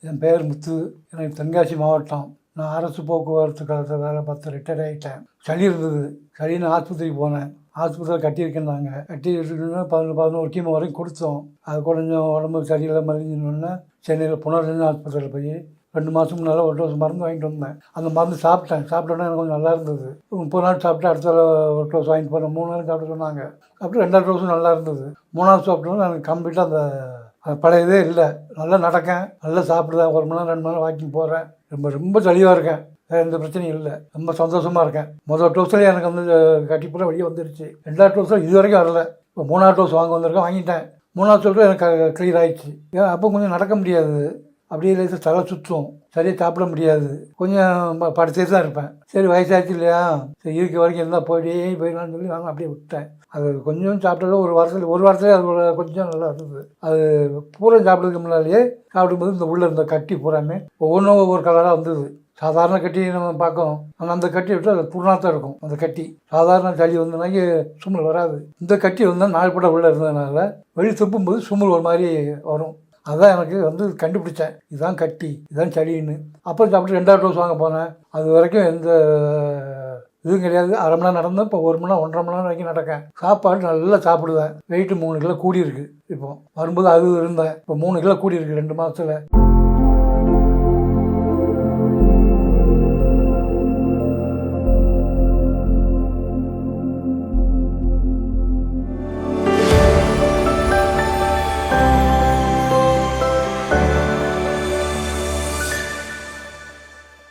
என் பேர் முத்து. எனக்கு தென்காசி மாவட்டம். நான் அரசு போக்குவரத்து கழகத்தில் வேலை பார்த்து ரிட்டையர் ஆகிட்டேன். சளி இருந்தது. சளின்னு ஆஸ்பத்திரிக்கு போனேன். ஆஸ்பத்திரியில் கட்டியிருக்கேன்னாங்க. கட்டி வச்சுட்டுன்னா 11 கீமோ வரைக்கும் கொடுத்தோம். அது கொஞ்சம் உடம்பு சரியில்லை மருந்துன்னொன்னே சென்னையில் புனர்ஜெனி ஆஸ்பத்திரியில் போய் 2 மாதம் முன்னால் ஒரு டோஸ் மருந்து வாங்கிட்டு வந்தேன். அந்த மருந்து சாப்பிட்டோன்னே எனக்கு கொஞ்சம் நல்லா இருந்தது. 30 நாள் சாப்பிட்டு அடுத்த ஒரு டோஸ் வாங்கிட்டு போனேன். 3 நாள் சாப்பிட்டு சொன்னாங்க. அப்புறம் 2வது டோஸும் நல்லா இருந்தது. 3வது சாப்பிட்டோன்னு எனக்கு கம்ப்ளீட்டாக அந்த பழைய இதே இல்லை. நல்லா நடக்கேன், நல்லா சாப்பிடுவேன். 1 மணி நேரம் 2 மணி நேரம் வாக்கிங் போகிறேன். ரொம்ப தெளிவாக இருக்கேன். வேறு எந்த பிரச்சனையும் இல்லை. ரொம்ப சந்தோஷமாக இருக்கேன். முதல் டோஸ்லேயே எனக்கு வந்து கட்டிப்பூரா வெளியே வந்துடுச்சு. 2வது டோஸில் இது வரைக்கும் வரல. இப்போ 3வது டோஸ் வந்திருக்கேன், வாங்கிட்டேன். 3வது டோஸில் எனக்கு கிளியர் ஆகிடுச்சு. ஏன் அப்போ கொஞ்சம் நடக்க முடியாது, அப்படியே லேசாக தலை சுற்றும், சரியாக சாப்பிட முடியாது, கொஞ்சம் படுத்தே தான் இருப்பேன். சரி வயசாச்சு இல்லையா, சரி இருக்க வரைக்கும் இருந்தால் போயிடலான்னு சொல்லி நானும் அப்படியே விட்டேன். அது கொஞ்சம் சாப்பிட்டது ஒரு வாரத்தில் அது கொஞ்சம் நல்லா இருந்தது. அது பூரா சாப்பிட்றதுக்கு முன்னாலேயே சாப்பிடும்போது இந்த உள்ளே இருந்த கட்டி பூராமே ஒவ்வொன்றும் ஒவ்வொரு கலராக வந்தது. சாதாரண கட்டி நம்ம பார்க்கோம், ஆனால் அந்த கட்டி விட்டு அது பூர்ணாத்தான் இருக்கும். அந்த கட்டி சாதாரண சளி வந்தனாக்கி சும்மல் வராது. இந்த கட்டி வந்தால் 4 படம் உள்ளே இருந்ததுனால வெளியே துப்பும்போது சும்மல் ஒரு மாதிரி வரும். அதுதான் எனக்கு வந்து கண்டுபிடிச்சேன், இதுதான் கட்டி, இதுதான் சளின்னு. அப்புறம் சாப்பிட்டு 2வது டோஸ் வாங்க போனேன். அது வரைக்கும் எந்த இதுவும் கிடையாது. அரை மணி நேரம் நடந்தேன். இப்போ 1 மணி நேரம் 1.5 மணி நேரம் வரைக்கும் நடக்கேன். சாப்பாடு நல்லா சாப்பிடுவேன். வெயிட்டு 3 கிலோ கூடி இருக்கு. இப்போ வரும்போது அது இருந்தேன். இப்போ 3 கிலோ கூடி இருக்கு 2 மாதத்தில்.